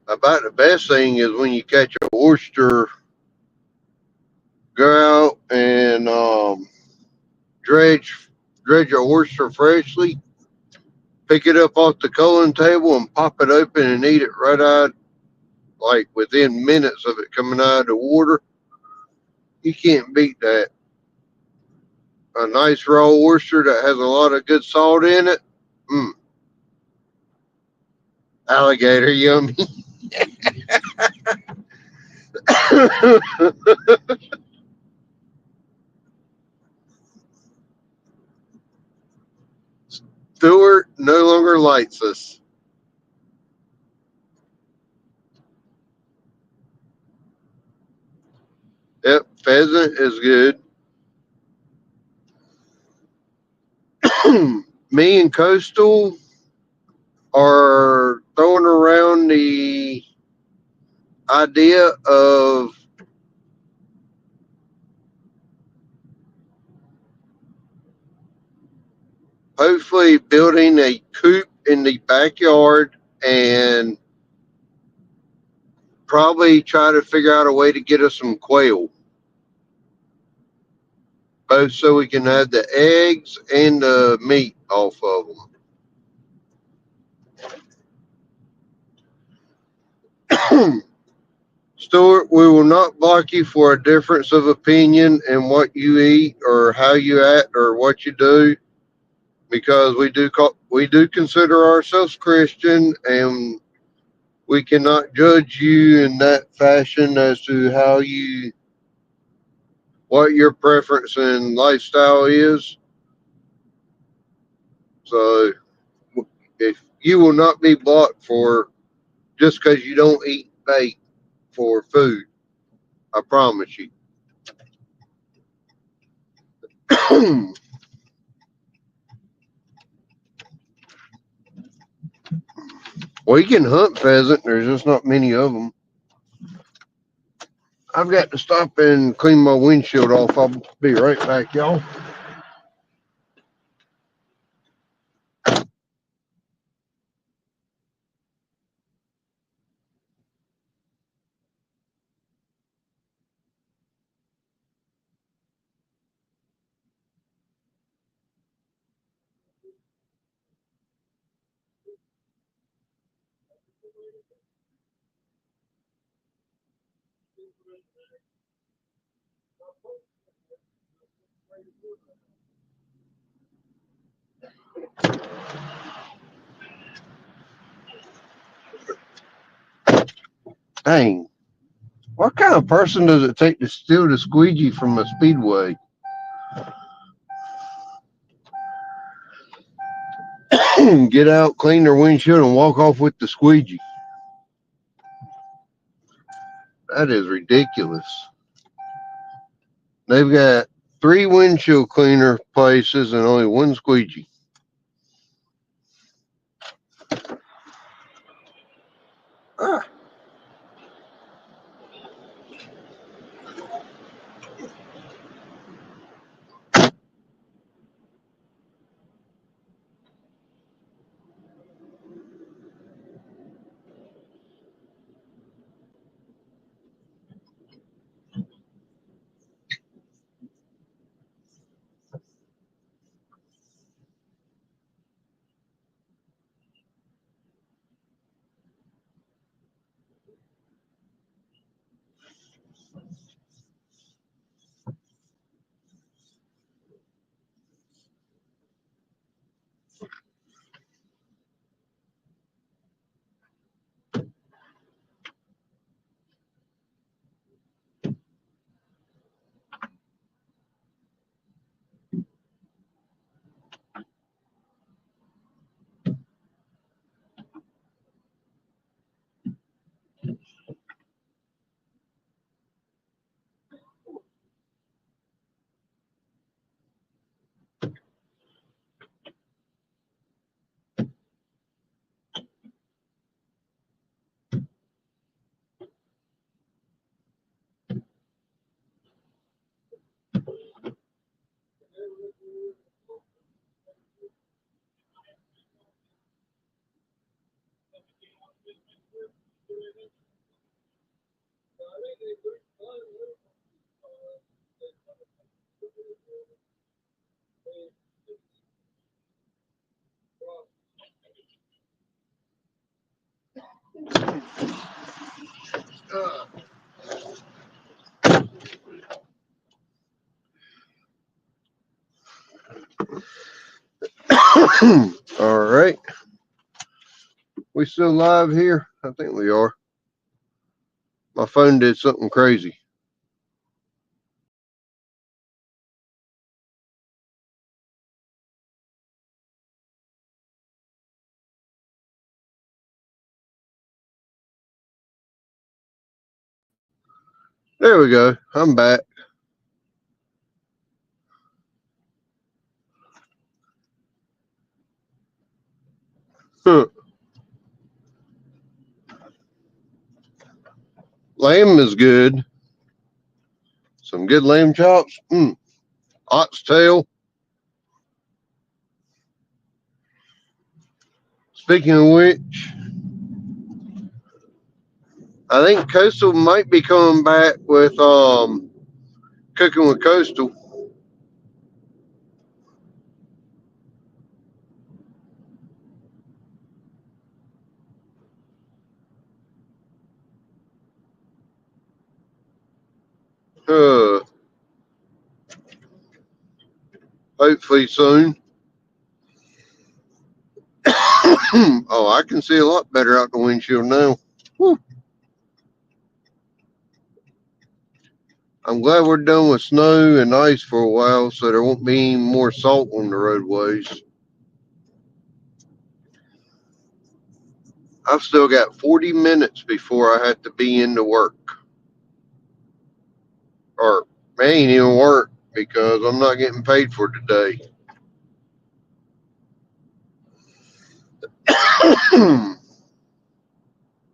About the best thing is when you catch an oyster, go out and dredge a oyster freshly, pick it up off the culling table and pop it open and eat it right out, like within minutes of it coming out of the water. You can't beat that. A nice raw oyster that has a lot of good salt in it. Mm, alligator yummy. Stewart no longer likes us. Yep, pheasant is good. Me and Coastal are throwing around the idea of hopefully building a coop in the backyard and probably try to figure out a way to get us some quail, both so we can have the eggs and the meat off of them. Stuart, we will not block you for a difference of opinion in what you eat or how you act or what you do, because we do consider ourselves Christian, and we cannot judge you in that fashion as to what your preference and lifestyle is. So if you will not be blocked for just because you don't eat bait for food, I promise you. We can hunt pheasant. There's just not many of them. I've got to stop and clean my windshield off. I'll be right back, y'all. Dang. What kind of person does it take to steal the squeegee from a speedway? Get out, clean their windshield, and walk off with the squeegee. That is ridiculous. They've got 3 windshield cleaner places and only 1 squeegee. Ah, All right. We still live here? I think we are. My phone did something crazy. There we go. I'm back. Huh. Lamb is good. Some good lamb chops. Oxtail. Speaking of which, I think Coastal might be coming back with Cooking with Coastal. Uh, Hopefully soon. Oh, I can see a lot better out the windshield now. Whew. I'm glad we're done with snow and ice for a while, so there won't be any more salt on the roadways. I've still got 40 minutes before I have to be into work. Or, I ain't even work because I'm not getting paid for today.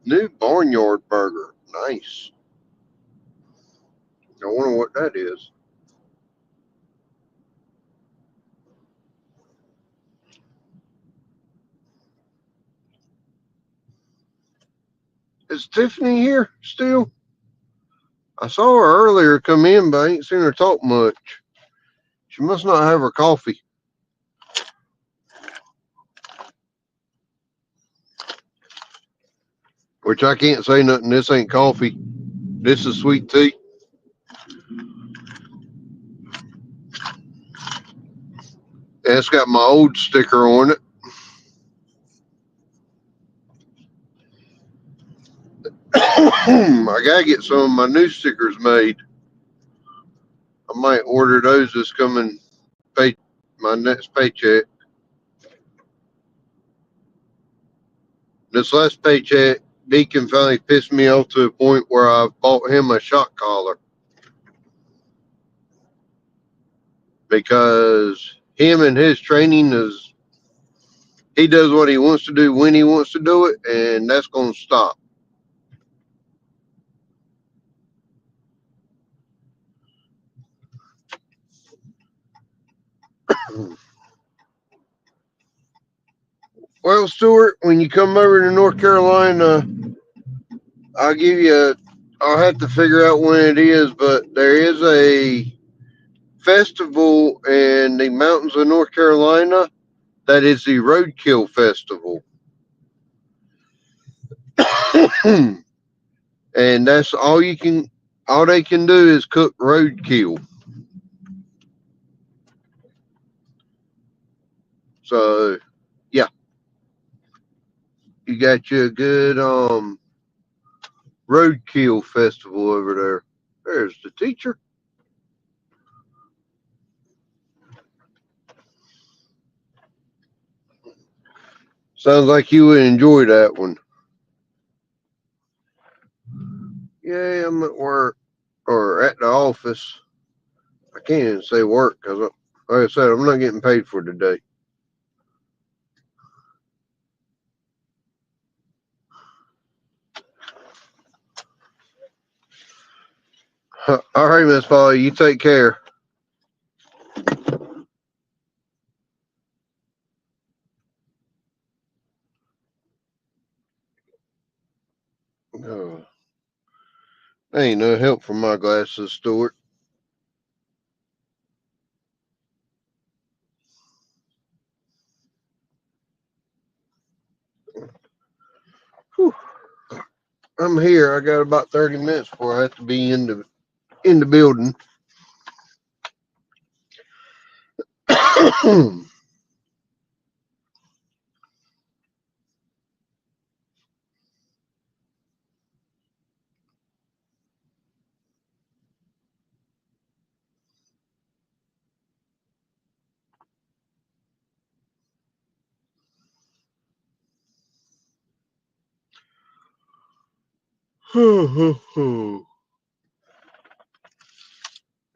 New barnyard burger. Nice. I wonder what that is. Is Tiffany here still? I saw her earlier come in, but I ain't seen her talk much. She must not have her coffee. Which I can't say nothing. This ain't coffee. This is sweet tea. And it's got my old sticker on it. I gotta get some of my new stickers made. I might order those this coming pay my next paycheck. This last paycheck, Deacon finally pissed me off to the point where I bought him a shock collar because him and his training is he does what he wants to do when he wants to do it, and that's gonna stop. Well, Stuart, when you come over to North Carolina, I'll give you. I'll have to figure out when it is, but there is a festival in the mountains of North Carolina that is the Roadkill Festival, and that's all you can. All they can do is cook roadkill. So, yeah, you got you a good roadkill festival over there. There's the teacher. Sounds like you would enjoy that one. Yeah, I'm at work or at the office. I can't even say work because, like I said, I'm not getting paid for today. All right, Miss Polly, you take care. Oh, ain't no help for my glasses, Stuart. Whew. I'm here. I got about 30 minutes before I have to be in the building.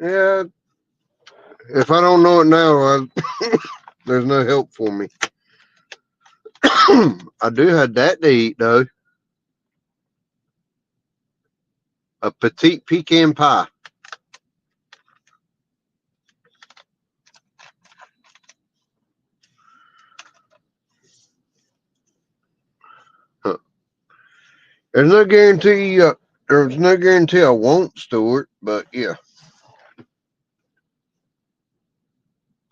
Yeah, if I don't know it now, there's no help for me. I do have that to eat though. A petite pecan pie. Huh. There's no guarantee. There's no guarantee I won't, Stuart. But yeah,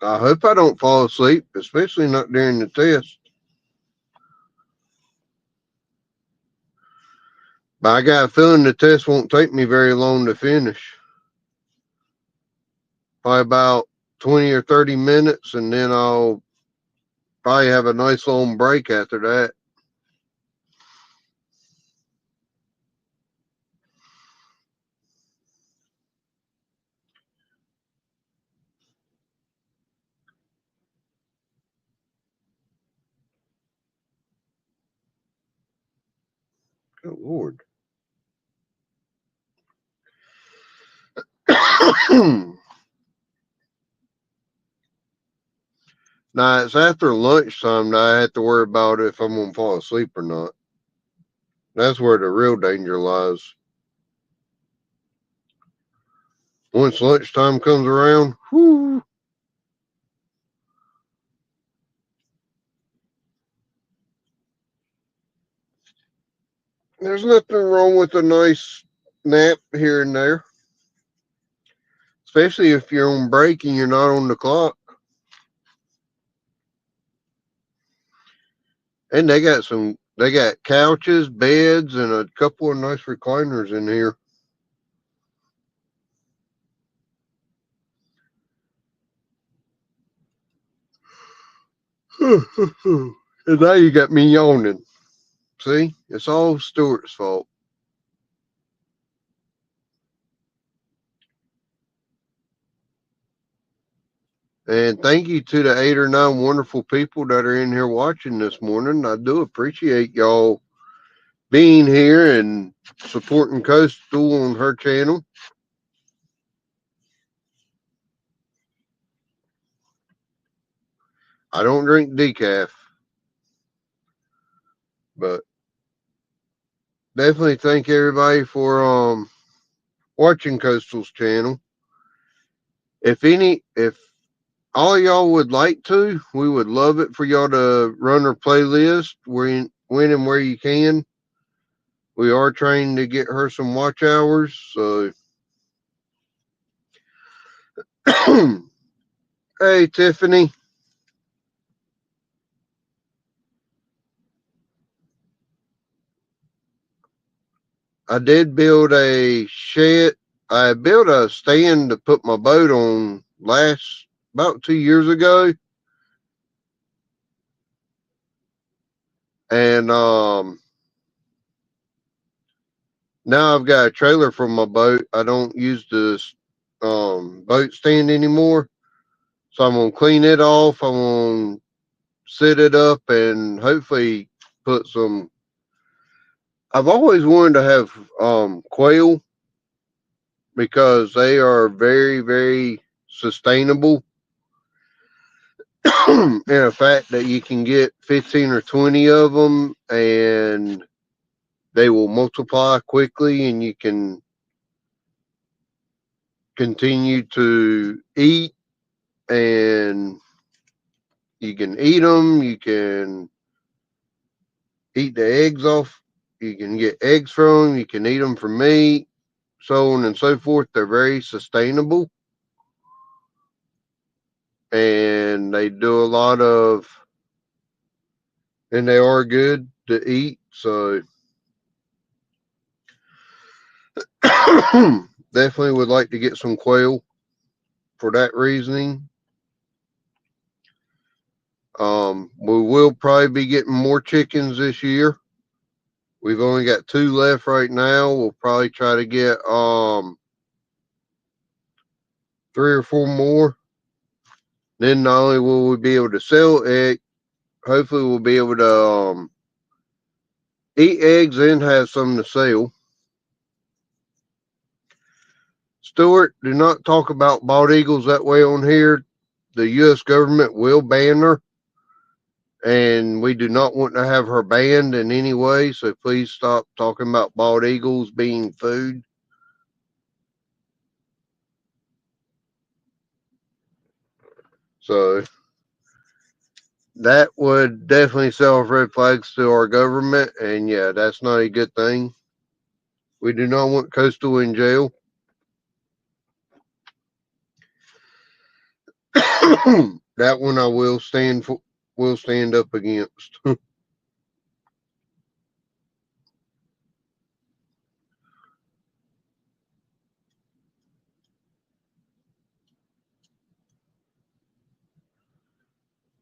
I hope I don't fall asleep, especially not during the test. But I got a feeling the test won't take me very long to finish. Probably about 20 or 30 minutes, and then I'll probably have a nice long break after that. Good Lord. Now, it's after lunchtime that I have to worry about if I'm going to fall asleep or not. That's where the real danger lies. Once lunchtime comes around, whoo, there's nothing wrong with a nice nap here and there, especially if you're on break and you're not on the clock. And they got couches, beds, and a couple of nice recliners in here. And now you got me yawning. See, it's all Stuart's fault. And thank you to the 8 or 9 wonderful people that are in here watching this morning. I do appreciate y'all being here and supporting Coastal on her channel. I don't drink decaf, but definitely thank everybody for watching Coastal's channel. If all y'all would like to, we would love it for y'all to run her playlist when and where you can. We are trying to get her some watch hours, so hey Tiffany. I did build a shed. I built a stand to put my boat on about 2 years ago. And now I've got a trailer for my boat. I don't use this boat stand anymore. So I'm gonna clean it off. I'm gonna set it up and hopefully put some. I've always wanted to have quail because they are very, very sustainable. And the fact that you can get 15 or 20 of them and they will multiply quickly and you can continue to eat and you can eat them. You can eat the eggs off. You can get eggs from them. You can eat them for meat, so on and so forth. They're very sustainable. And they do a lot of, and they are good to eat. So definitely would like to get some quail for that reasoning. We will probably be getting more chickens this year. We've only got 2 left right now. We'll probably try to get 3 or 4 more. Then not only will we be able to sell eggs, hopefully we'll be able to eat eggs and have some to sell. Stuart, do not talk about bald eagles that way on here. The U.S. government will ban her, and we do not want to have her banned in any way. So please stop talking about bald eagles being food. So that would definitely sell red flags to our government, and yeah, that's not a good thing. We do not want Coastal in jail. That one I will stand for. Will stand up against.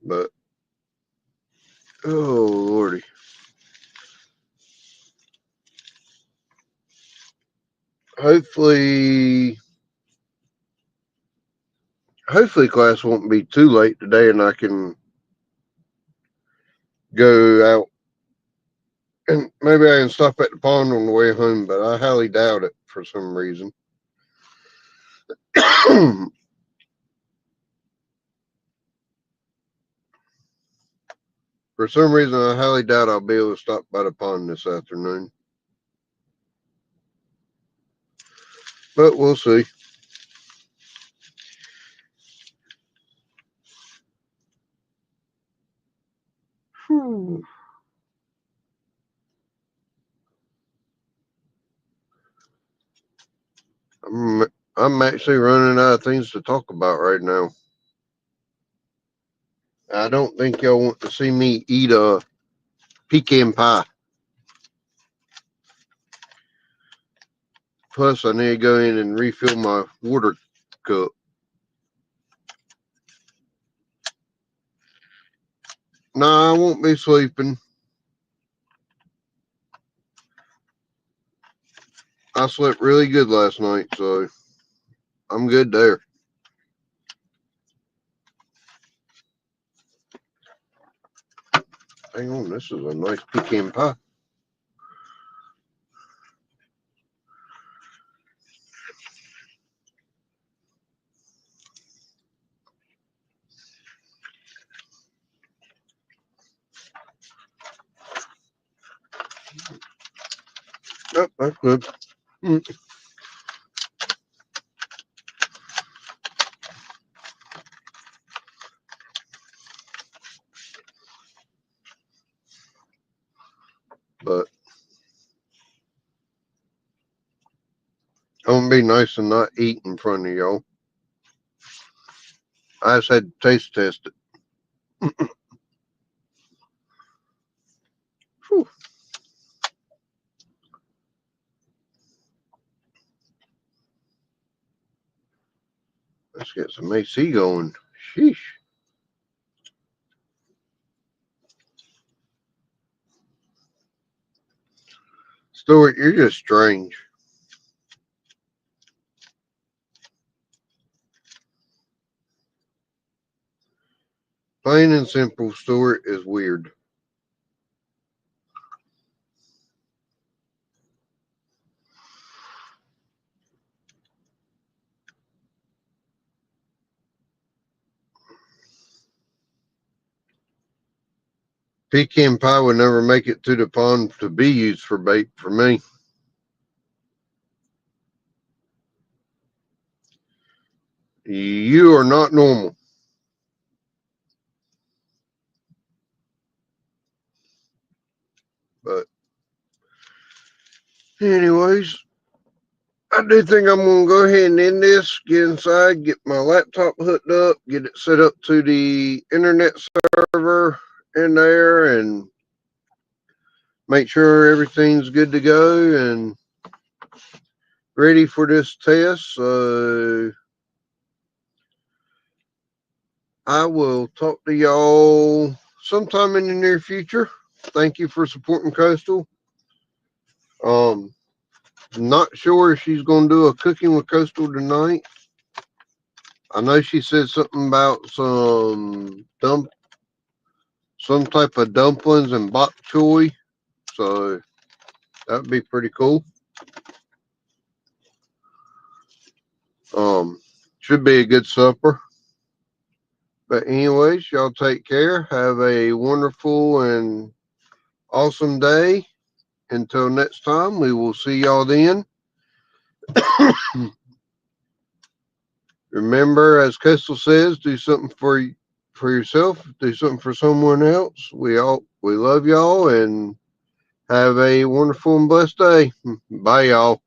But oh lordy, hopefully class won't be too late today, and I can go out and maybe I can stop at the pond on the way home. But I highly doubt it for some reason. For some reason, I highly doubt I'll be able to stop by the pond this afternoon. But we'll see. I'm actually running out of things to talk about right now. I don't think y'all want to see me eat a pecan pie. Plus, I need to go in and refill my water cup. Nah, I won't be sleeping. I slept really good last night, so I'm good there. Hang on, this is a nice pecan pie. Yep, that's good. But I'm gonna be nice and not eat in front of y'all. I just had to taste test it. Whew. Let's get some AC going. Sheesh. Stuart, you're just strange. Plain and simple, Stuart is weird. Pecan pie would never make it to the pond to be used for bait for me. You are not normal. But Anyways, I do think I'm going to go ahead and end this, get inside, get my laptop hooked up, get it set up to the internet server in there, and make sure everything's good to go and ready for this test. So I will talk to y'all sometime in the near future. Thank you for supporting Coastal. Not sure if she's going to do a cooking with Coastal tonight. I know she said something about some type of dumplings and bok choy, so that'd be pretty cool. Should be a good supper. But anyways, y'all take care. Have a wonderful and awesome day. Until next time, we will see y'all then. Remember, as Coastal says, do something for yourself, do something for someone else. We love y'all and have a wonderful and blessed day. Bye, y'all.